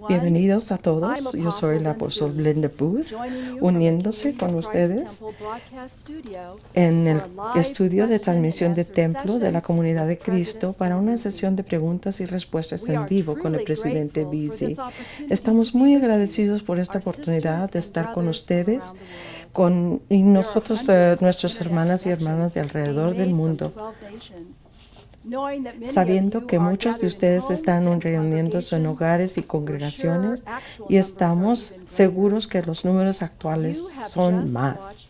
Bienvenidos a todos. Yo soy la apóstol Linda Booth, uniéndose con ustedes en el estudio de transmisión de templo de la comunidad de Cristo para una sesión de preguntas y respuestas en vivo con el presidente Beasley. Estamos muy agradecidos por esta oportunidad de estar con ustedes y nosotros, nuestras hermanas y hermanos de alrededor del mundo, sabiendo que muchos de ustedes están reuniéndose en hogares y congregaciones, y estamos seguros que los números actuales son más.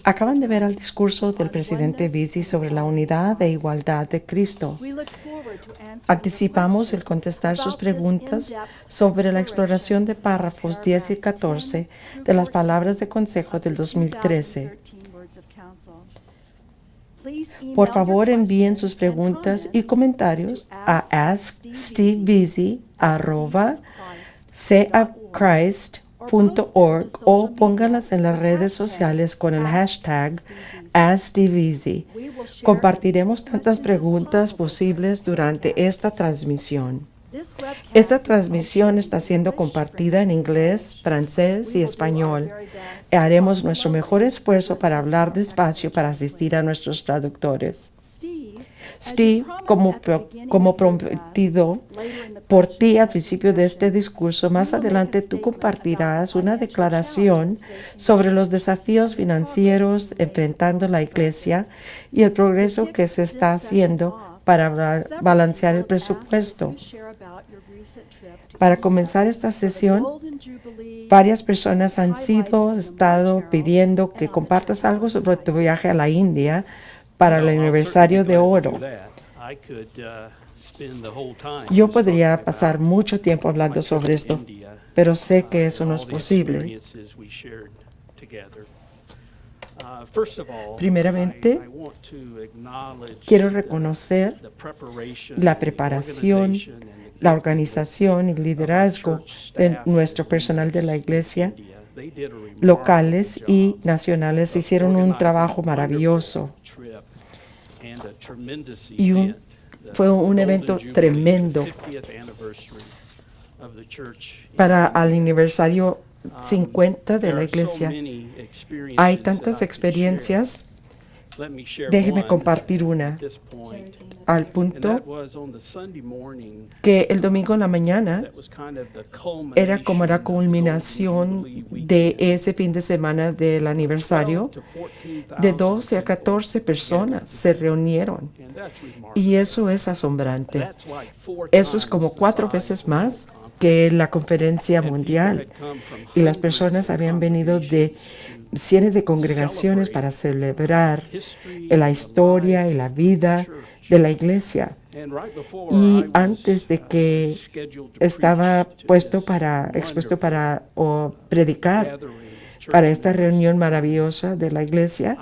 Acaban de ver el discurso del presidente Beasley sobre la unidad e igualdad de Cristo. Anticipamos el contestar sus preguntas sobre la exploración de párrafos 10 y 14 de las palabras de consejo del 2013. Por favor, envíen sus preguntas y comentarios a askstevebc@seofchrist.org o pónganlas en las redes sociales con el hashtag AskSteveBeasley. Compartiremos tantas preguntas posibles durante esta transmisión. Esta transmisión está siendo compartida en inglés, francés y español. Haremos nuestro mejor esfuerzo para hablar despacio para asistir a nuestros traductores. Steve, como prometido por ti al principio de este discurso, más adelante tú compartirás una declaración sobre los desafíos financieros enfrentando la Iglesia y el progreso que se está haciendo para balancear el presupuesto. Para comenzar esta sesión, varias personas han estado pidiendo que compartas algo sobre tu viaje a la India para el aniversario de oro. Yo podría pasar mucho tiempo hablando sobre esto, pero sé que eso no es posible. Primeramente, quiero reconocer la preparación, la organización y liderazgo de nuestro personal de la iglesia, locales y nacionales. Hicieron un trabajo maravilloso y fue un evento tremendo para el aniversario 50 de la iglesia. Hay tantas experiencias. Déjeme compartir una, al punto que el domingo en la mañana era como la culminación de ese fin de semana del aniversario. De 12 a 14 personas se reunieron y eso es asombrante. Eso es como 4 veces más que la conferencia mundial, y las personas habían venido de cientos de congregaciones para celebrar la historia y la vida de la iglesia. Y antes de que estaba expuesto para predicar para esta reunión maravillosa de la iglesia,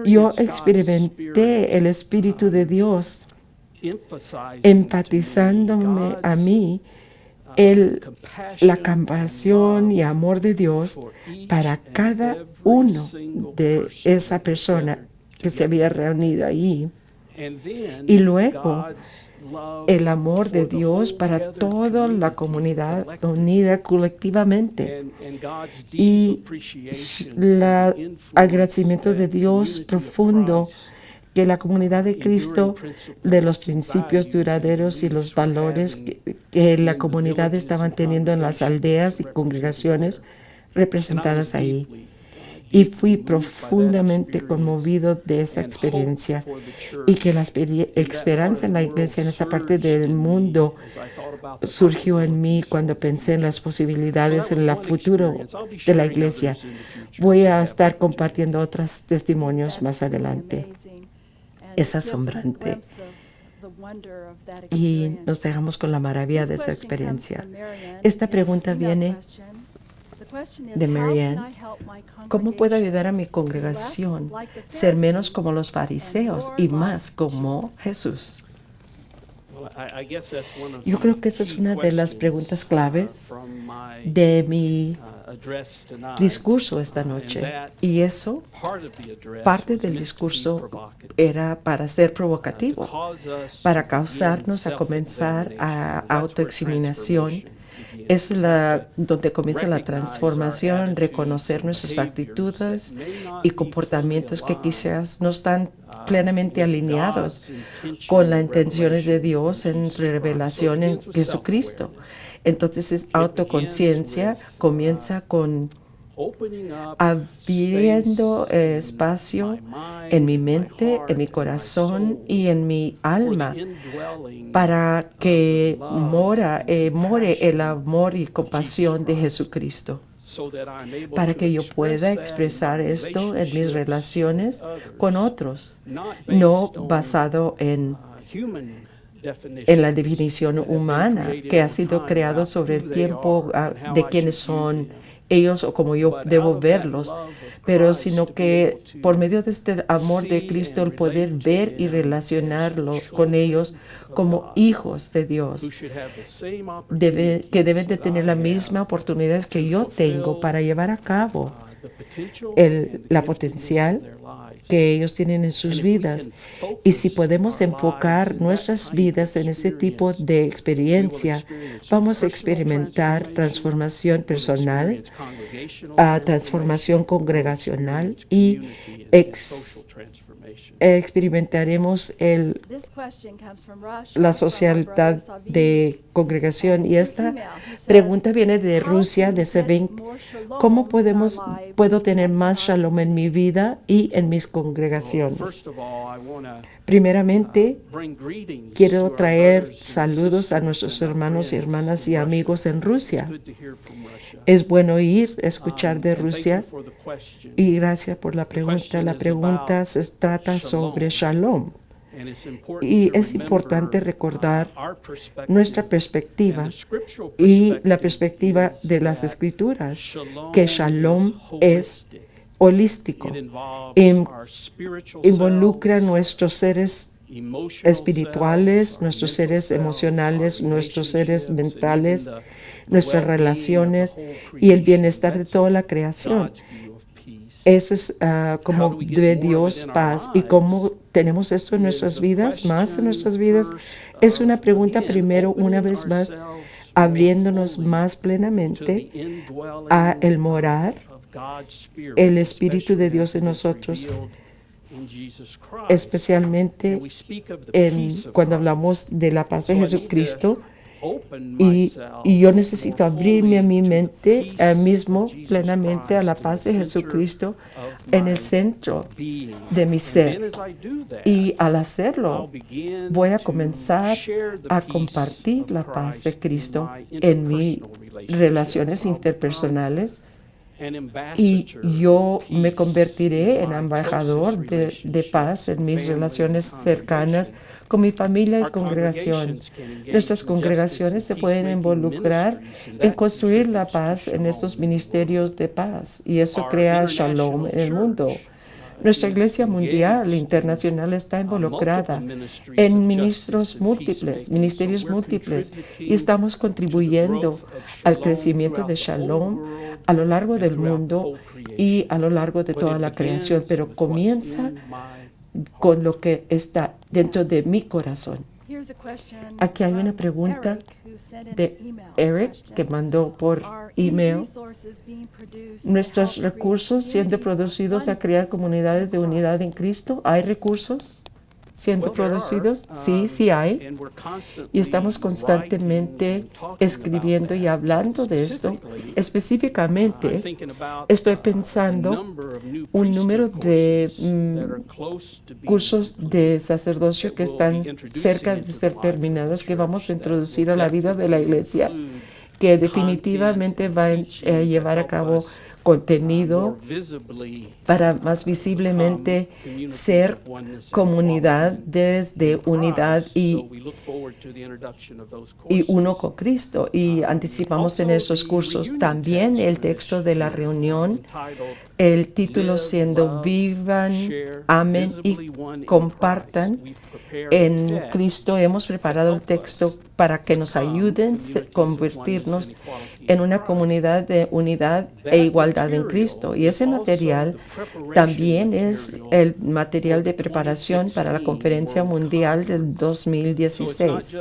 yo experimenté el Espíritu de Dios enfatizándome a mí la compasión y amor de Dios para cada uno de esa persona que se había reunido allí. Y luego el amor de Dios para toda la comunidad unida colectivamente. Y el agradecimiento de Dios profundo que la comunidad de Cristo, de los principios duraderos y los valores que la comunidad estaba teniendo en las aldeas y congregaciones representadas ahí. Y fui profundamente conmovido de esa experiencia, y que la esperanza en la iglesia en esa parte del mundo surgió en mí cuando pensé en las posibilidades en el futuro de la iglesia. Voy a estar compartiendo otros testimonios más adelante. Es asombrante y nos dejamos con la maravilla de esa experiencia. Esta pregunta viene de Marianne. ¿Cómo puedo ayudar a mi congregación a ser menos como los fariseos y más como Jesús? Yo creo que esa es una de las preguntas claves de mi discurso esta noche. Y eso, parte del discurso era para ser provocativo, para causarnos a comenzar a autoexaminación. Es donde comienza la transformación, reconocer nuestras actitudes y comportamientos que quizás no están plenamente alineados con las intenciones de Dios en revelación en Jesucristo. Entonces, es autoconciencia, comienza con abriendo espacio en mi mente, en mi corazón y en mi alma para que more el amor y compasión de Jesucristo, para que yo pueda expresar esto en mis relaciones con otros, no basado en la definición humana que ha sido creado sobre el tiempo de quiénes son ellos o como yo debo verlos, pero sino que por medio de este amor de Cristo el poder ver y relacionarlo con ellos como hijos de Dios, que deben de tener las mismas oportunidades que yo tengo para llevar a cabo la potencial que ellos tienen en sus vidas. Y si podemos enfocar nuestras vidas en ese tipo de experiencia, vamos a experimentar transformación personal, transformación congregacional y experimentaremos la sociedad de congregación. Y esta pregunta viene de Rusia, de Sevin. ¿Cómo puedo tener más shalom en mi vida y en mis congregaciones? Primeramente, quiero traer saludos a nuestros hermanos y hermanas y amigos en Rusia. Es bueno escuchar de Rusia. Y gracias por la pregunta. La pregunta se trata sobre shalom. Y es importante recordar nuestra perspectiva y la perspectiva de las Escrituras, que shalom es holístico, involucra nuestros seres espirituales, nuestros seres emocionales, nuestros seres mentales, nuestras relaciones y el bienestar de toda la creación. Eso es como de Dios paz. ¿Y cómo tenemos esto en nuestras vidas, más en nuestras vidas? Es una pregunta primero, una vez más, abriéndonos más plenamente a el morar, el Espíritu de Dios en nosotros, especialmente cuando hablamos de la paz de Jesucristo. Y yo necesito abrirme a mi mente mismo plenamente a la paz de Jesucristo en el centro de mi ser. Y al hacerlo, voy a comenzar a compartir la paz de Cristo en mis relaciones interpersonales. Y yo me convertiré en embajador de paz en mis relaciones cercanas con mi familia y congregación. Nuestras congregaciones se pueden involucrar en construir la paz en estos ministerios de paz, y eso crea shalom en el mundo. Nuestra iglesia mundial e internacional está involucrada en ministerios múltiples, y estamos contribuyendo al crecimiento de shalom a lo largo del mundo y a lo largo de toda la creación, pero comienza con lo que está dentro de mi corazón. Aquí hay una pregunta de Eric que mandó por email. ¿Nuestros recursos siendo producidos a crear comunidades de unidad en Cristo? ¿Hay recursos siendo producidos? Sí hay. Y estamos constantemente escribiendo y hablando de esto. Específicamente, estoy pensando un número de cursos de sacerdocio que están cerca de ser terminados, que vamos a introducir a la vida de la iglesia, que definitivamente va a llevar a cabo contenido, para más visiblemente ser comunidades de unidad y uno con Cristo. Y anticipamos tener esos cursos. También el texto de la reunión, el título siendo Vivan, amen y compartan en Cristo. Hemos preparado el texto para que nos ayuden a convertirnos en una comunidad de unidad e igualdad en Cristo. Y ese material también es el material de preparación para la Conferencia Mundial del 2016.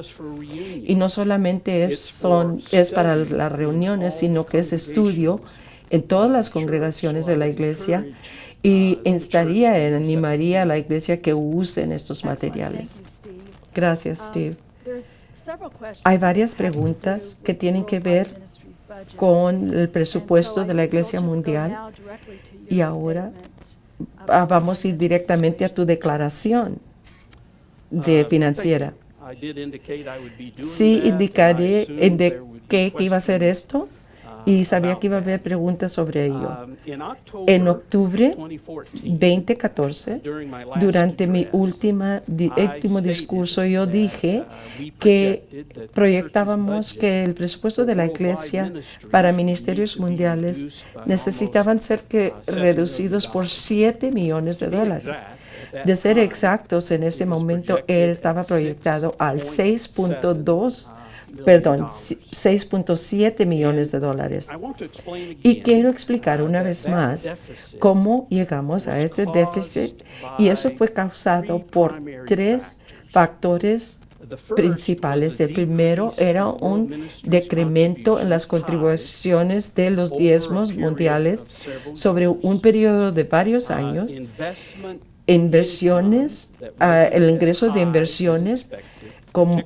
Y no solamente es para las reuniones, sino que es estudio en todas las congregaciones de la iglesia, y animaría a la iglesia que usen estos materiales. Gracias, Steve. Hay varias preguntas que tienen que ver con el presupuesto de la Iglesia Mundial, y ahora vamos a ir directamente a tu declaración financiera. Sí, indiqué que iba a hacer esto y sabía que iba a haber preguntas sobre ello. En octubre 2014, durante mi último discurso, yo dije que proyectábamos que el presupuesto de la Iglesia para ministerios mundiales necesitaban ser reducidos por $7 millones. De ser exactos, en ese momento él estaba proyectado al 6.7 millones de dólares. Y quiero explicar una vez más cómo llegamos a este déficit, y eso fue causado por 3 factores principales. El primero era un decremento en las contribuciones de los diezmos mundiales sobre un periodo de varios años. Inversiones, el ingreso de inversiones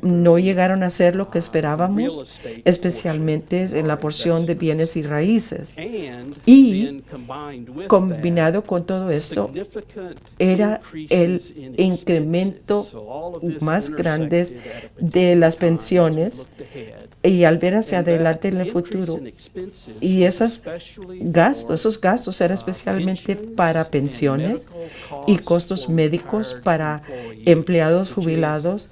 no llegaron a ser lo que esperábamos, especialmente en la porción de bienes y raíces. Y combinado con todo esto, era el incremento más grande de las pensiones, y al ver hacia adelante en el futuro, y esos gastos eran especialmente para pensiones y costos médicos para empleados jubilados,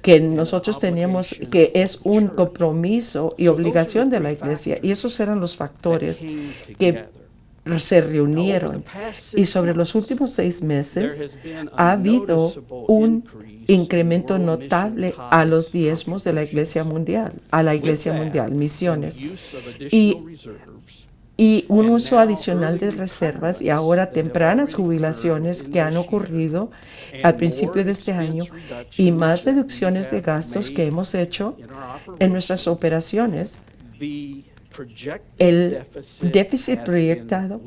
que nosotros teníamos, que es un compromiso y obligación de la iglesia, y esos eran los factores que se reunieron. Y sobre los últimos 6 meses ha habido un incremento notable a los diezmos de la iglesia mundial, misiones, y un uso adicional de reservas, y ahora tempranas jubilaciones que han ocurrido al principio de este año, y más reducciones de gastos que hemos hecho en nuestras operaciones. El déficit proyectado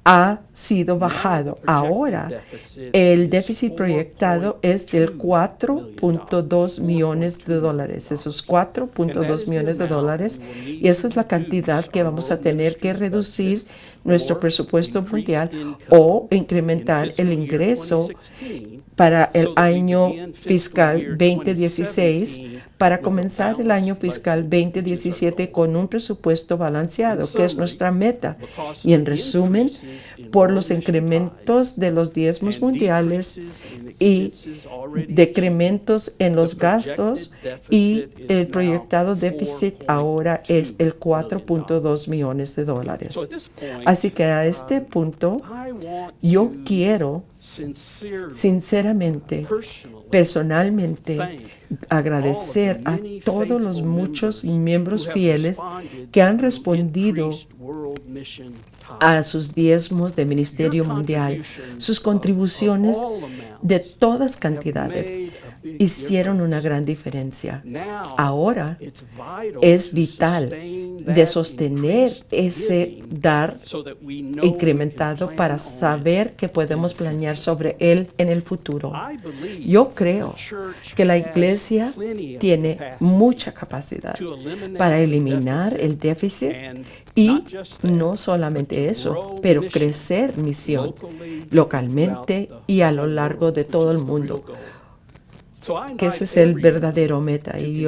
ha sido bajado. Ahora, el déficit proyectado es del 4.2 millones de dólares. Esos 4.2 millones de dólares, y esa es la cantidad que vamos a tener que reducir nuestro presupuesto mundial o incrementar el ingreso para el año fiscal 2016, para comenzar el año fiscal 2017 con un presupuesto balanceado, que es nuestra meta. Y en resumen, por los incrementos de los diezmos mundiales y decrementos en los gastos, y el proyectado déficit ahora es el 4.2 millones de dólares. Así que a este punto, yo quiero sinceramente, personalmente, agradecer a todos los muchos miembros fieles que han respondido a sus diezmos de ministerio mundial. Sus contribuciones de todas cantidades hicieron una gran diferencia. Ahora es vital de sostener ese dar incrementado para saber que podemos planear sobre él en el futuro. Yo creo que la iglesia tiene mucha capacidad para eliminar el déficit, y no solamente eso, pero crecer misión localmente y a lo largo de todo el mundo. que ese es el verdadero meta. Y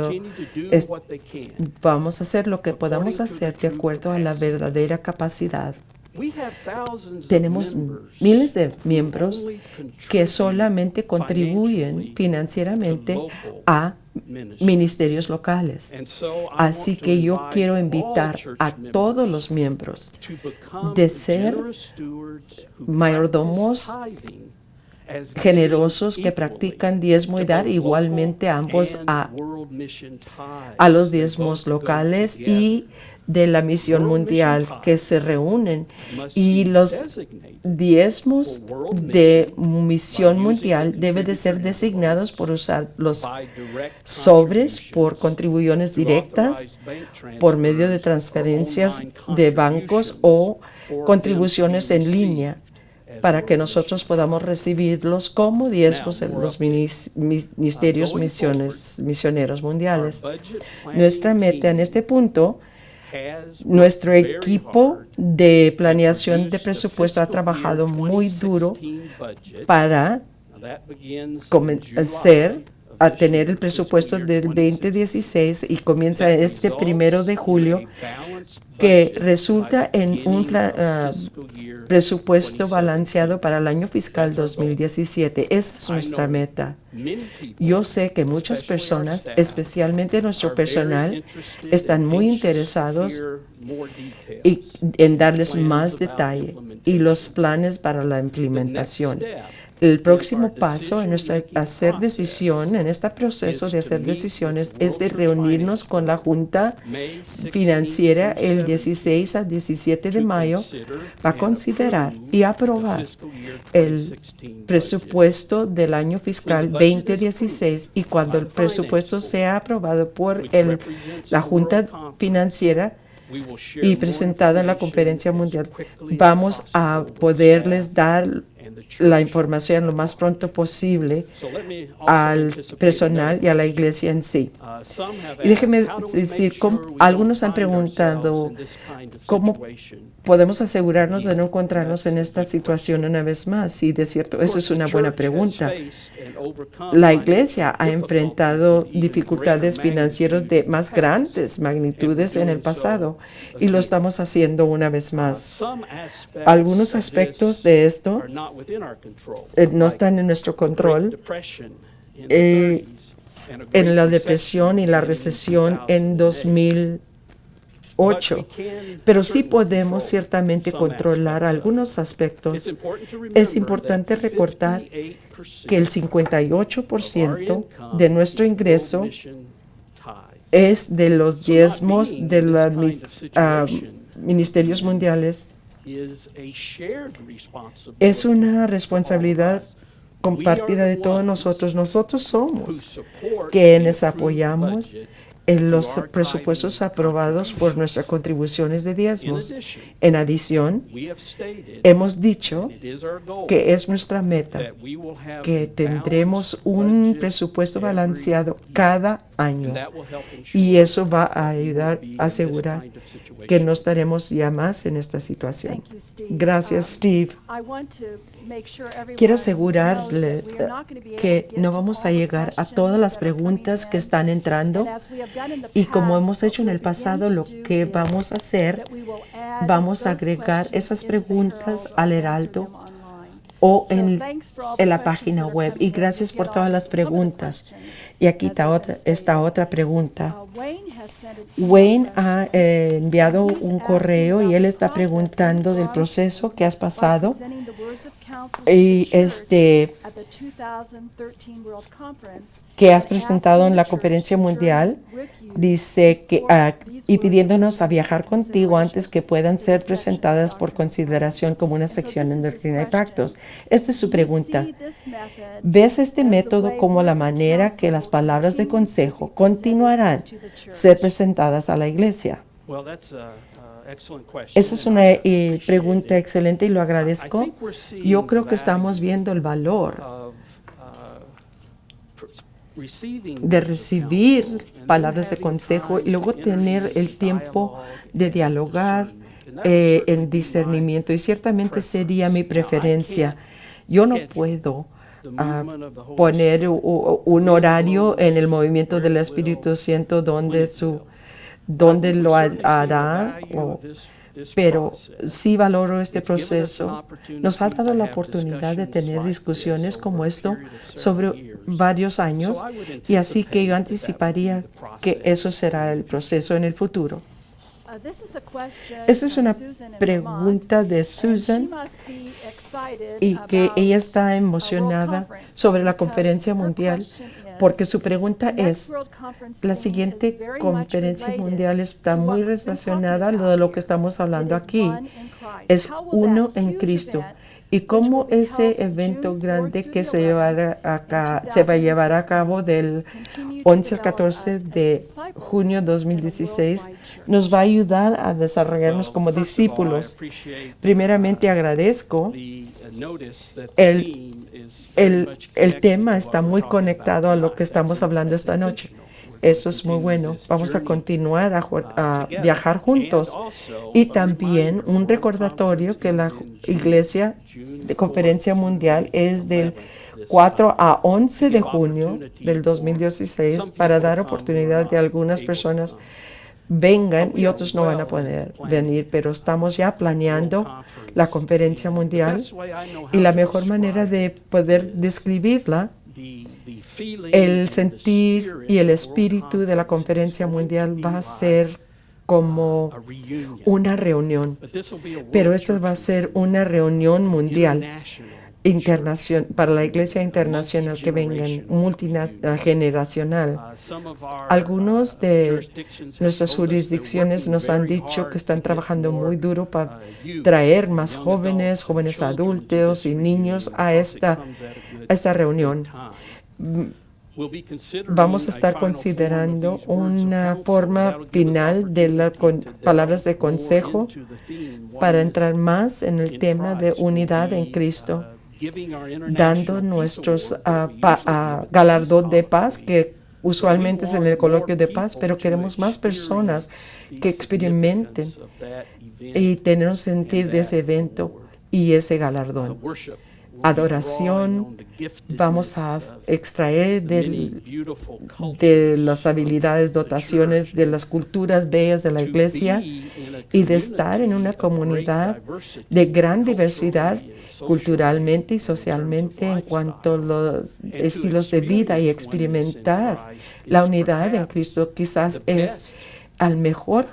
vamos a hacer lo que podamos hacer de acuerdo a la verdadera capacidad. Tenemos miles de miembros que solamente contribuyen financieramente a ministerios locales. Así que yo quiero invitar a todos los miembros de ser mayordomos generosos que practican diezmo y dar igualmente ambos a los diezmos locales y de la misión mundial que se reúnen, y los diezmos de misión mundial deben de ser designados por usar los sobres por contribuciones directas, por medio de transferencias de bancos o contribuciones en línea, para que nosotros podamos recibirlos como diezmos en los ministerios misioneros mundiales. Nuestra meta en este punto, nuestro equipo de planeación de presupuesto ha trabajado muy duro para comenzar a tener el presupuesto del 2016 y comienza este 1 de julio, que resulta en un presupuesto balanceado para el año fiscal 2017. Esa es nuestra meta. Yo sé que muchas personas, especialmente nuestro personal, están muy interesados en darles más detalle y los planes para la implementación. El próximo paso en nuestro hacer decisión, en este proceso de hacer decisiones, es de reunirnos con la Junta Financiera el 16 a 17 de mayo para considerar y aprobar el presupuesto del año fiscal 2016, y cuando el presupuesto sea aprobado por la Junta Financiera y presentada en la conferencia mundial, vamos a poderles dar la información lo más pronto posible al personal y a la iglesia en sí. Y déjeme decir, algunos han preguntado cómo podemos asegurarnos de no encontrarnos en esta situación una vez más. Y de cierto, eso es una buena pregunta. La iglesia ha enfrentado dificultades financieras de más grandes magnitudes en el pasado, y lo estamos haciendo una vez más. Algunos aspectos de esto no están en nuestro control. En la depresión y la recesión en 2008, pero sí podemos ciertamente controlar algunos aspectos. Es importante recordar que el 58% de nuestro ingreso es de los diezmos de los ministerios mundiales. Es una responsabilidad compartida de todos nosotros. Nosotros somos quienes apoyamos en los presupuestos aprobados por nuestras contribuciones de diezmos. En adición, hemos dicho que es nuestra meta que tendremos un presupuesto balanceado cada año, y eso va a ayudar a asegurar que no estaremos ya más en esta situación. Gracias, Steve. Quiero asegurarle que no vamos a llegar a todas las preguntas que están entrando, y como hemos hecho en el pasado, lo que vamos a hacer, vamos a agregar esas preguntas al Heraldo o en la página web. Y gracias por todas las preguntas. Y aquí está otra pregunta. Wayne ha enviado un correo y él está preguntando del proceso que has pasado y que has presentado en la conferencia mundial. Dice que y pidiéndonos a viajar contigo antes que puedan ser presentadas por consideración como una sección en Doctrina y Pactos. Esta es su pregunta. ¿Ves este método como la manera que las palabras de consejo continuarán ser presentadas a la iglesia? Esa es una pregunta excelente y lo agradezco. Yo creo que estamos viendo el valor de recibir palabras de consejo y luego tener el tiempo de dialogar en discernimiento, y ciertamente sería mi preferencia. Yo no puedo poner un horario en el movimiento del Espíritu Santo donde lo hará, pero sí valoro este proceso. Nos ha dado la oportunidad de tener discusiones como esto sobre varios años, y así que yo anticiparía que eso será el proceso en el futuro. Esa es una pregunta de Susan, y que ella está emocionada sobre la conferencia mundial, porque su pregunta es: la siguiente conferencia mundial está muy relacionada a lo que estamos hablando aquí. Es uno en Cristo. Y cómo ese evento grande que se va a llevar a cabo del 11 al 14 de junio 2016 nos va a ayudar a desarrollarnos como discípulos. Primeramente agradezco el tema está muy conectado a lo que estamos hablando esta noche. Eso es muy bueno. Vamos a continuar a viajar juntos. Y también un recordatorio que la Iglesia de Conferencia Mundial es del 4 a 11 de junio del 2016 para dar oportunidad de algunas personas vengan y otros no van a poder venir, pero estamos ya planeando la conferencia mundial, y la mejor manera de poder describirla, el sentir y el espíritu de la conferencia mundial va a ser como una reunión, pero esta va a ser una reunión mundial, para la iglesia internacional que vengan, multigeneracional. Algunos de nuestras jurisdicciones nos han dicho que están trabajando muy duro para traer más jóvenes adultos y niños a esta reunión. Vamos a estar considerando una forma final de las palabras de consejo para entrar más en el tema de unidad en Cristo, dando nuestros galardón de paz, que usualmente es en el coloquio de paz, pero queremos más personas que experimenten y tener un sentir de ese evento y ese galardón. Adoración, vamos a extraer de las habilidades, dotaciones de las culturas bellas de la iglesia, y de estar en una comunidad de gran diversidad culturalmente y socialmente en cuanto a los estilos de vida, y experimentar la unidad en Cristo. Quizás es al mejor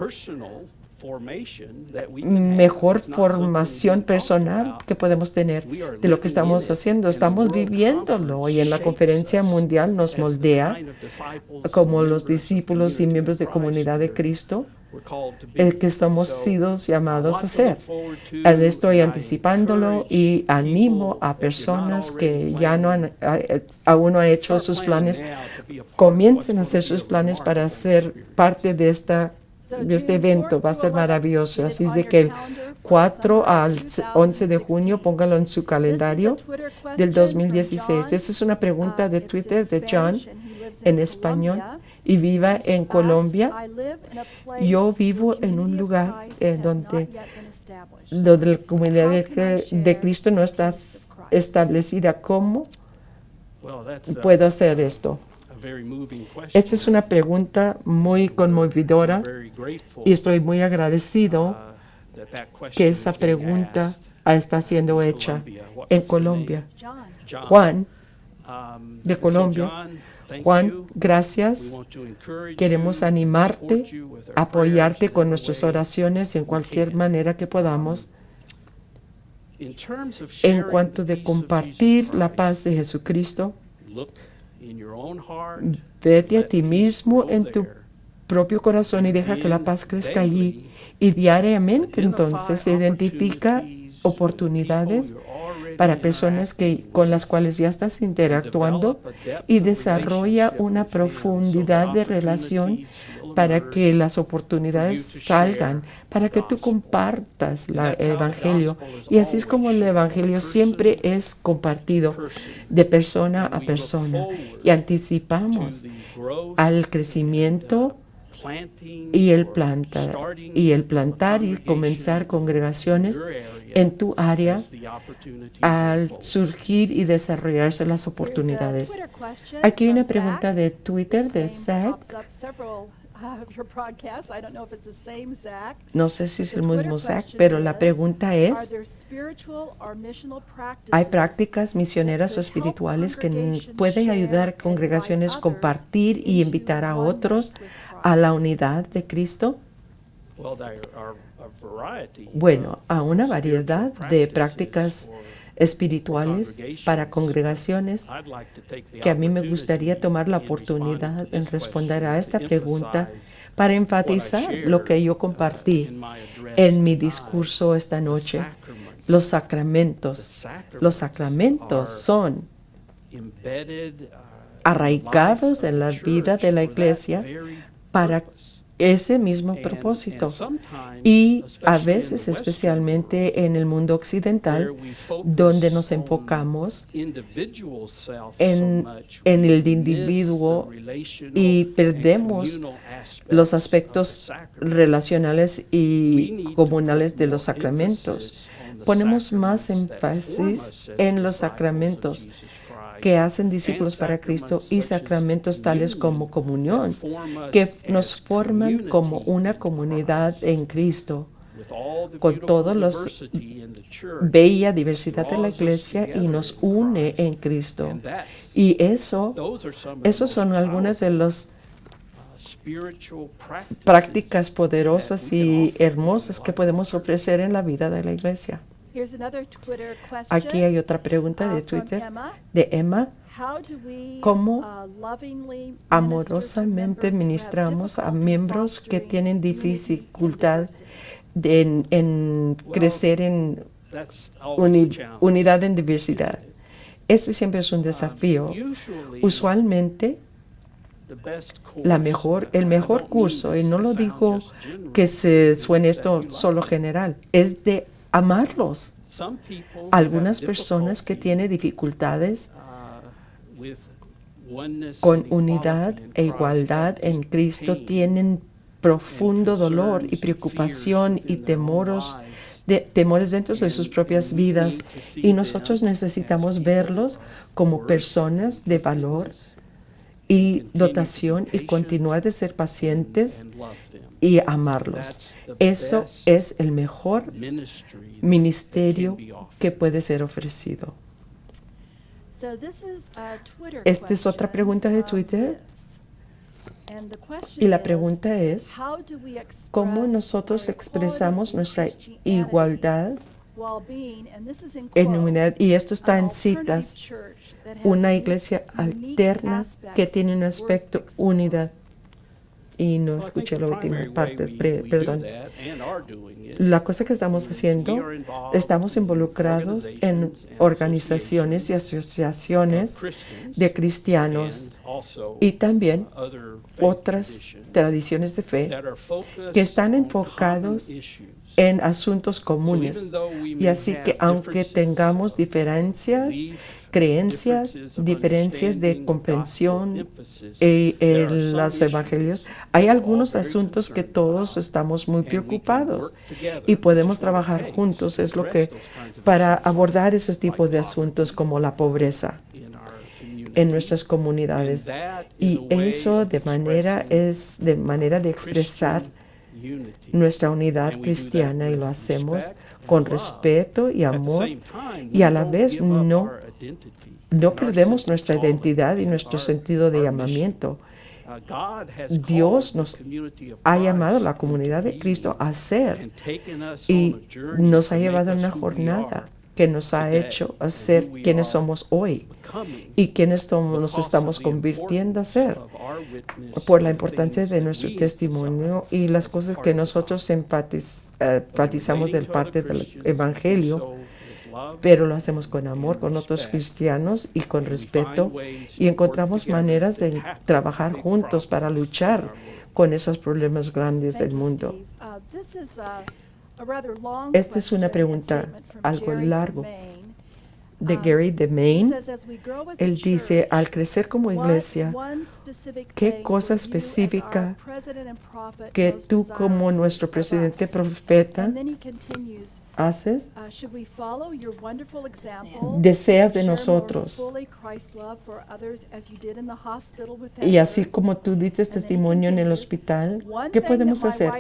formación personal que podemos tener de lo que estamos haciendo. Estamos viviéndolo, y en la conferencia mundial nos moldea como los discípulos y miembros de comunidad de Cristo, el que estamos sido llamados a ser. Estoy anticipándolo y animo a personas que ya aún no han hecho sus planes, comiencen a hacer sus planes para ser parte de este evento. Va a ser maravilloso. Así es de que el 4 al 11 de junio póngalo en su calendario del 2016. Esa es una pregunta de Twitter de John en español, y viva en Colombia. Yo vivo en un lugar donde la comunidad de Cristo no está establecida. ¿Cómo puedo hacer esto? Esta es una pregunta muy conmovedora, y estoy muy agradecido que esa pregunta está siendo hecha en Colombia. Juan, de Colombia. Juan, gracias. Queremos animarte, apoyarte con nuestras oraciones en cualquier manera que podamos. En cuanto de compartir la paz de Jesucristo, vete a ti mismo en tu propio corazón y deja que la paz crezca allí. Y diariamente entonces se identifica oportunidades para personas con las cuales ya estás interactuando, y desarrolla una profundidad de relación para que las oportunidades salgan, para que tú compartas el Evangelio. Y así es como el Evangelio siempre es compartido de persona a persona, y anticipamos al crecimiento y el plantar y comenzar congregaciones en tu área al surgir y desarrollarse las oportunidades. Aquí hay una pregunta de Twitter de Zach. No sé si es el mismo Zach, pero la pregunta es: ¿hay prácticas misioneras o espirituales que pueden ayudar a congregaciones a compartir y invitar a otros a la unidad de Cristo? Bueno, a una variedad de prácticas espirituales para congregaciones que a mí me gustaría tomar la oportunidad en responder a esta pregunta para enfatizar lo que yo compartí en mi discurso esta noche. Los sacramentos. Los sacramentos son arraigados en la vida de la iglesia para ese mismo propósito. Y a veces, especialmente en el mundo occidental, donde nos enfocamos en el individuo y perdemos los aspectos relacionales y comunales de los sacramentos. Ponemos más énfasis en los sacramentos que hacen discípulos para Cristo y sacramentos tales como comunión, que nos forman como una comunidad en Cristo, con toda la bella diversidad de la iglesia y nos une en Cristo. Y esos son algunas de las prácticas poderosas y hermosas que podemos ofrecer en la vida de la iglesia. Aquí hay otra pregunta de Twitter de Emma. ¿Cómo amorosamente ministramos a miembros que tienen dificultad en crecer en unidad en diversidad? Eso siempre es un desafío. Usualmente, el mejor curso, y no lo digo que se suene esto solo general, es de amarlos. Algunas personas que tienen dificultades con unidad e igualdad en Cristo tienen profundo dolor y preocupación y temores dentro de sus propias vidas, y nosotros necesitamos verlos como personas de valor y dotación y continuar de ser pacientes y amarlos. Eso es el mejor ministerio que puede ser ofrecido. Esta es otra pregunta de Twitter. Y la pregunta es: ¿cómo nosotros expresamos nuestra igualdad en unidad? Y esto está en citas. Una iglesia alterna que tiene un aspecto unidad. Y no escuché la última parte, perdón. La cosa que estamos haciendo, estamos involucrados en organizaciones y asociaciones de cristianos y también otras tradiciones de fe que están enfocados en asuntos comunes. Y así que aunque tengamos diferencias, creencias, diferencias de comprensión en los evangelios, hay algunos asuntos que todos estamos muy preocupados y podemos trabajar juntos. Es lo que para abordar esos tipos de asuntos como la pobreza en nuestras comunidades. Y eso de manera de expresar nuestra unidad cristiana, y lo hacemos con respeto y amor, y a la vez no perdemos nuestra identidad y nuestro sentido de llamamiento. Dios nos ha llamado a la comunidad de Cristo a ser, y nos ha llevado a una jornada que nos ha hecho a ser quienes somos hoy y quienes nos estamos convirtiendo a ser, por la importancia de nuestro testimonio y las cosas que nosotros enfatizamos del parte del Evangelio, pero lo hacemos con amor con otros cristianos y con respeto, y encontramos maneras de trabajar juntos para luchar con esos problemas grandes del mundo. Esta es una pregunta algo largo de Gary de Maine. Él dice, al crecer como iglesia, ¿qué cosa específica que tú como nuestro presidente profeta haces? Deseas de nosotros. Y así como tú dices testimonio en el hospital, ¿qué podemos hacer?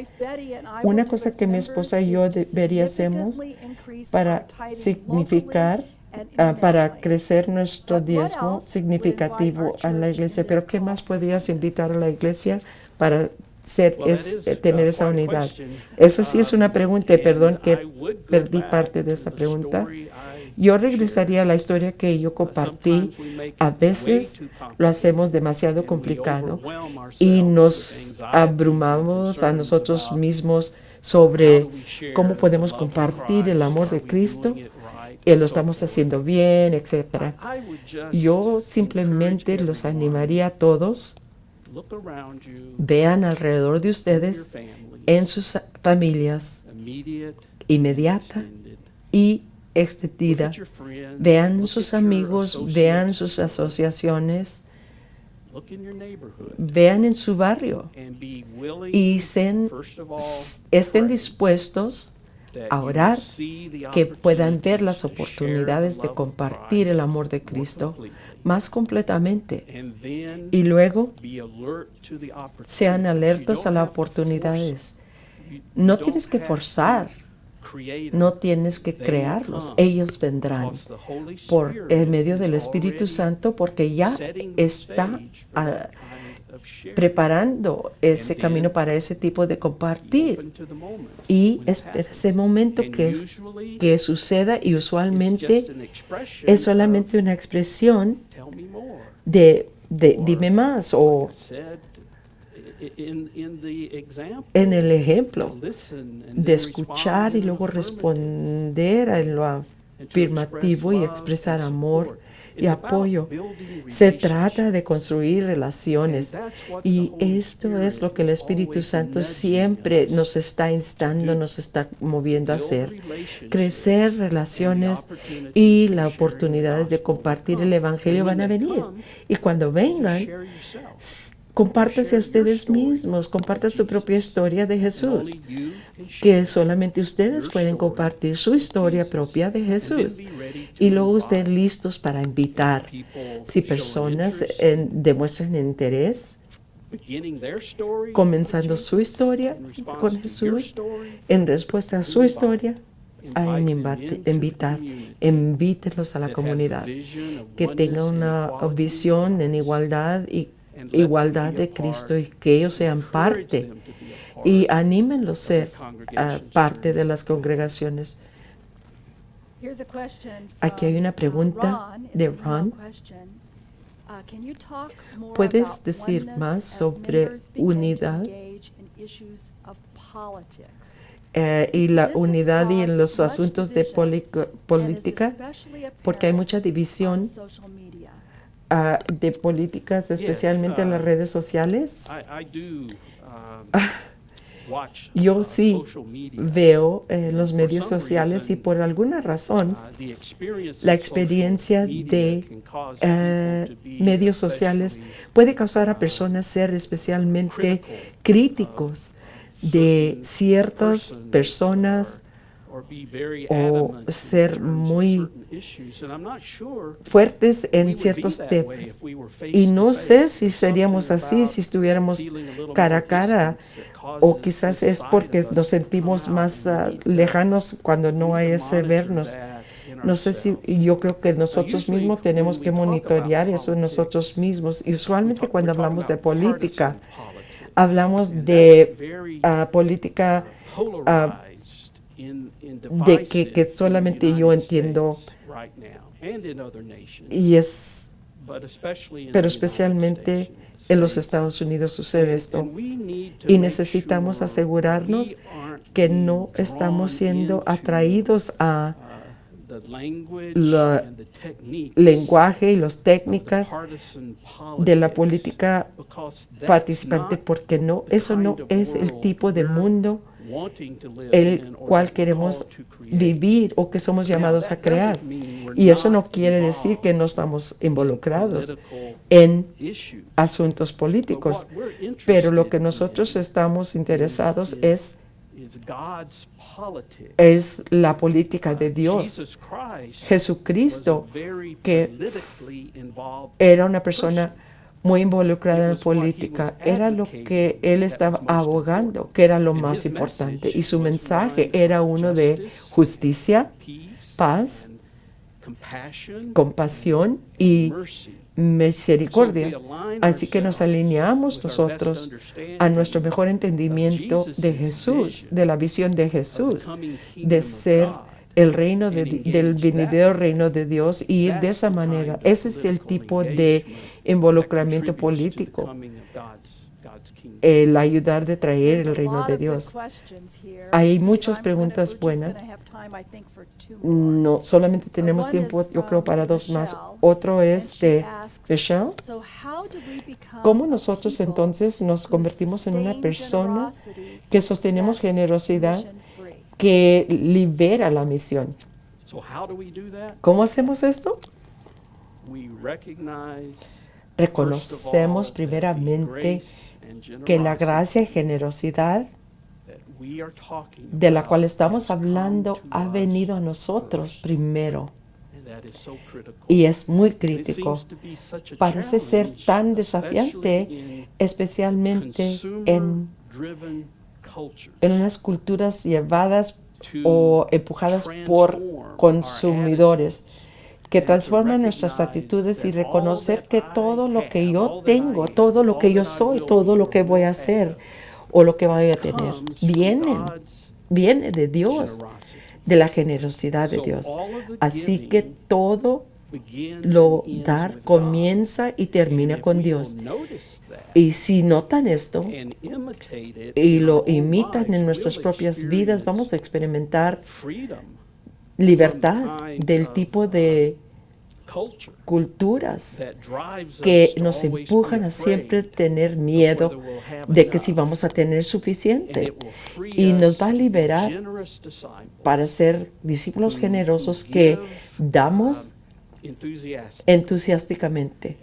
Una cosa que mi esposa y yo deberíamos para significar, para crecer nuestro diezmo significativo a la iglesia. Pero ¿qué más podrías invitar a la iglesia para tener esa unidad? Esa sí es una pregunta, perdón que perdí parte de esa pregunta. Yo regresaría a la historia que yo compartí. A veces lo hacemos demasiado complicado y nos abrumamos a nosotros mismos sobre cómo podemos compartir el amor de Cristo y lo estamos haciendo bien, etc. Yo simplemente los animaría a todos. Vean alrededor de ustedes, en sus familias, inmediata y extendida. Vean sus amigos, vean sus asociaciones, vean en su barrio y estén dispuestos a orar, que puedan ver las oportunidades de compartir el amor de Cristo más completamente. Y luego sean alertos a las oportunidades. No tienes que forzar, no tienes que crearlos. Ellos vendrán por el medio del Espíritu Santo, porque ya está preparando ese camino para ese tipo de compartir. Y espera ese momento que suceda, y usualmente es solamente una expresión de dime más, o en el ejemplo de escuchar y luego responder en lo afirmativo y expresar amor y apoyo. Se trata de construir relaciones, y esto es lo que el Espíritu Santo siempre nos está instando, nos está moviendo a hacer. Crecer relaciones, y las oportunidades de compartir el Evangelio van a venir. Y cuando vengan, compártanse a ustedes mismos, compartan su propia historia de Jesús, que solamente ustedes pueden compartir su historia propia de Jesús. Y luego estén listos para invitar. Si personas demuestran interés, comenzando su historia con Jesús, en respuesta a su historia, a invitar, invítelos a la comunidad, que tengan una visión en igualdad de Cristo, y que ellos sean parte, y anímenlos a ser parte de las congregaciones. Aquí hay una pregunta de Ron. ¿Puedes decir más sobre unidad y la unidad y en los asuntos de política? Porque hay mucha división de políticas, especialmente en las redes sociales. Yo sí veo los medios sociales, y por alguna razón la experiencia de medios sociales puede causar a personas ser especialmente críticos de ciertas personas, o ser muy fuertes en ciertos temas. Y no sé si seríamos así si estuviéramos cara a cara, o quizás es porque nos sentimos más lejanos cuando no hay ese vernos. No sé si, yo creo que nosotros mismos tenemos que monitorear eso nosotros mismos. Y usualmente cuando hablamos de política, hablamos de política de que solamente yo entiendo, pero especialmente en los Estados Unidos sucede esto, y necesitamos asegurarnos que no estamos siendo atraídos a el lenguaje y las técnicas de la política participante, porque eso no es el tipo de mundo el cual queremos vivir o que somos llamados a crear. Y eso no quiere decir que no estamos involucrados en asuntos políticos, pero lo que nosotros estamos interesados es la política de Dios. Jesucristo, que era una persona muy involucrada en política, era lo que él estaba abogando, que era lo más importante. Y su mensaje era uno de justicia, paz, compasión y misericordia. Así que nos alineamos nosotros a nuestro mejor entendimiento de Jesús, de la visión de Jesús, de ser el reino del venidero reino de Dios, y ir de esa manera. Ese es el tipo de involucramiento político, el ayudar de traer el reino de Dios. Hay muchas preguntas buenas. No, solamente tenemos tiempo, yo creo, para dos más. Otro es de Michelle. ¿Cómo nosotros entonces nos convertimos en una persona que sostenemos generosidad que libera la misión? ¿Cómo hacemos esto? Reconocemos primeramente que la gracia y generosidad de la cual estamos hablando ha venido a nosotros primero. Y es muy crítico. Parece ser tan desafiante, especialmente en unas culturas llevadas o empujadas por consumidores, que transforman nuestras actitudes, y reconocer que todo lo que yo tengo, todo lo que yo soy, todo lo que voy a hacer o lo que voy a tener, viene de Dios, de la generosidad de Dios. Así que todo lo dar comienza y termina con Dios. Y si notan esto y lo imitan en nuestras propias vidas, vamos a experimentar libertad del tipo de culturas que nos empujan a siempre tener miedo de que si vamos a tener suficiente, y nos va a liberar para ser discípulos generosos que damos entusiásticamente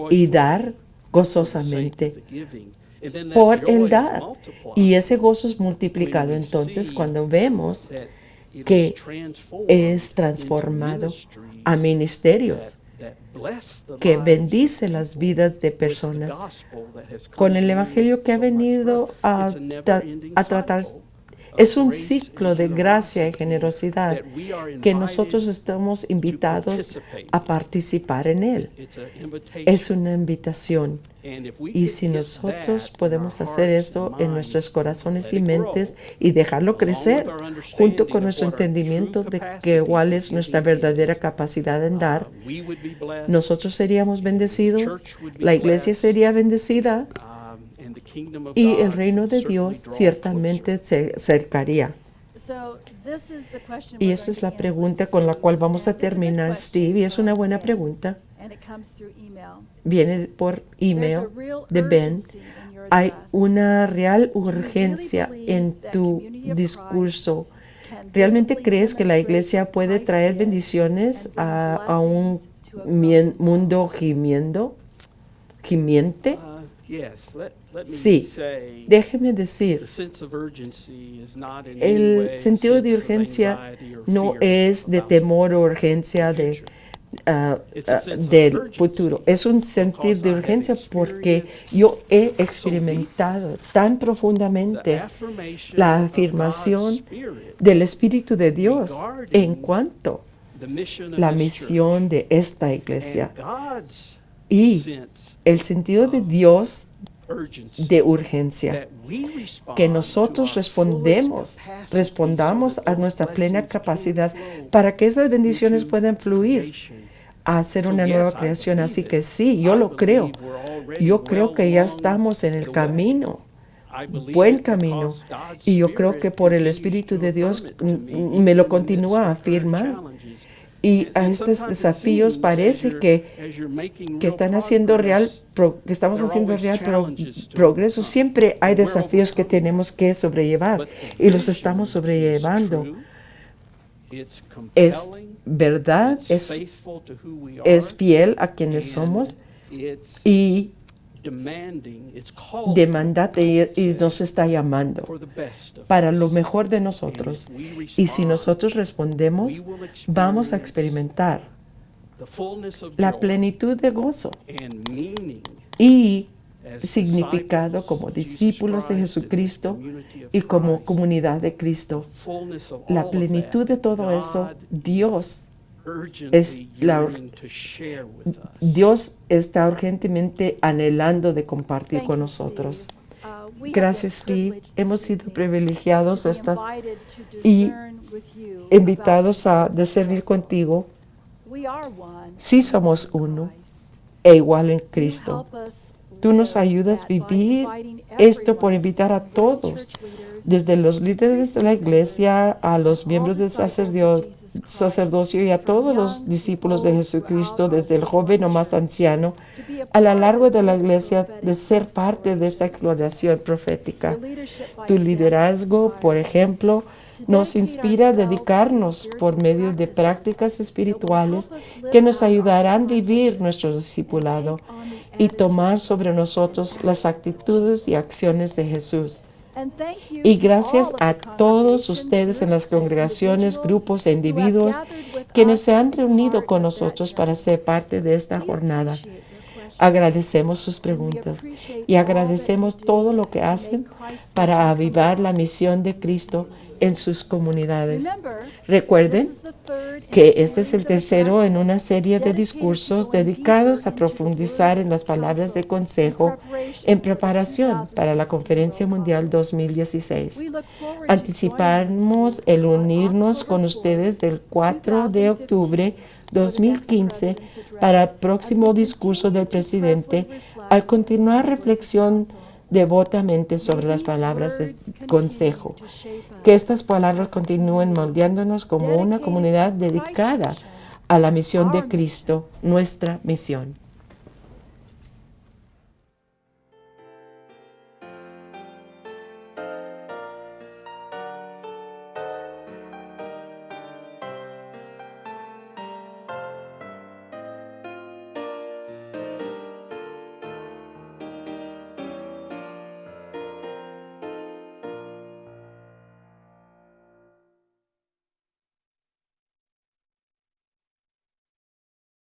y dar gozosamente por el dar, y ese gozo es multiplicado entonces cuando vemos que es transformado a ministerios que bendice las vidas de personas con el evangelio que ha venido a tratar. Es un ciclo de gracia y generosidad que nosotros estamos invitados a participar en él. Es una invitación. Y si nosotros podemos hacer esto en nuestros corazones y mentes y dejarlo crecer, junto con nuestro entendimiento de que cuál es nuestra verdadera capacidad en dar, nosotros seríamos bendecidos, la iglesia sería bendecida, y el reino de Dios ciertamente se acercaría. Y esa es la pregunta con la cual vamos a terminar, Steve, y es una buena pregunta. Viene por email de Ben. Hay una real urgencia en tu discurso. ¿Realmente crees que la iglesia puede traer bendiciones a un mundo gimiente? Sí, déjeme decir, el sentido de urgencia no es de temor o urgencia del futuro. Es un sentir de urgencia porque yo he experimentado tan profundamente la afirmación del Espíritu de Dios en cuanto a la misión de esta iglesia y el sentido de Dios de urgencia, que nosotros respondamos a nuestra plena capacidad para que esas bendiciones puedan fluir a hacer una nueva creación. Así que sí, yo lo creo. Yo creo que ya estamos en el camino, buen camino, y yo creo que por el Espíritu de Dios me lo continúa a afirmar. Y a estos desafíos parece que están haciendo real, que estamos haciendo real progreso. Siempre hay desafíos que tenemos que sobrellevar y los estamos sobrellevando. Es verdad es fiel a quienes somos y demanda y nos está llamando para lo mejor de nosotros. Y si nosotros respondemos, vamos a experimentar la plenitud de gozo y significado como discípulos de Jesucristo y como comunidad de Cristo. La plenitud de todo eso, Dios está urgentemente anhelando de compartir con nosotros. Gracias, Steve. Hemos sido privilegiados y invitados a discernir contigo. Sí somos uno e igual en Cristo. Tú nos ayudas a vivir esto por invitar a todos, desde los líderes de la iglesia a los miembros del sacerdocio y a todos los discípulos de Jesucristo, desde el joven o más anciano, a lo largo de la iglesia, de ser parte de esta exploración profética. Tu liderazgo, por ejemplo, nos inspira a dedicarnos por medio de prácticas espirituales que nos ayudarán a vivir nuestro discipulado y tomar sobre nosotros las actitudes y acciones de Jesús. Y gracias a todos ustedes en las congregaciones, grupos e individuos quienes se han reunido con nosotros para ser parte de esta jornada. Agradecemos sus preguntas y agradecemos todo lo que hacen para avivar la misión de Cristo en sus comunidades. Recuerden que este es el tercero en una serie de discursos dedicados a profundizar en las palabras de consejo en preparación para la Conferencia Mundial 2016. Anticipamos el unirnos con ustedes del 4 de octubre 2015 para el próximo discurso del presidente al continuar reflexión devotamente sobre las palabras de consejo. Que estas palabras continúen moldeándonos como una comunidad dedicada a la misión de Cristo, nuestra misión.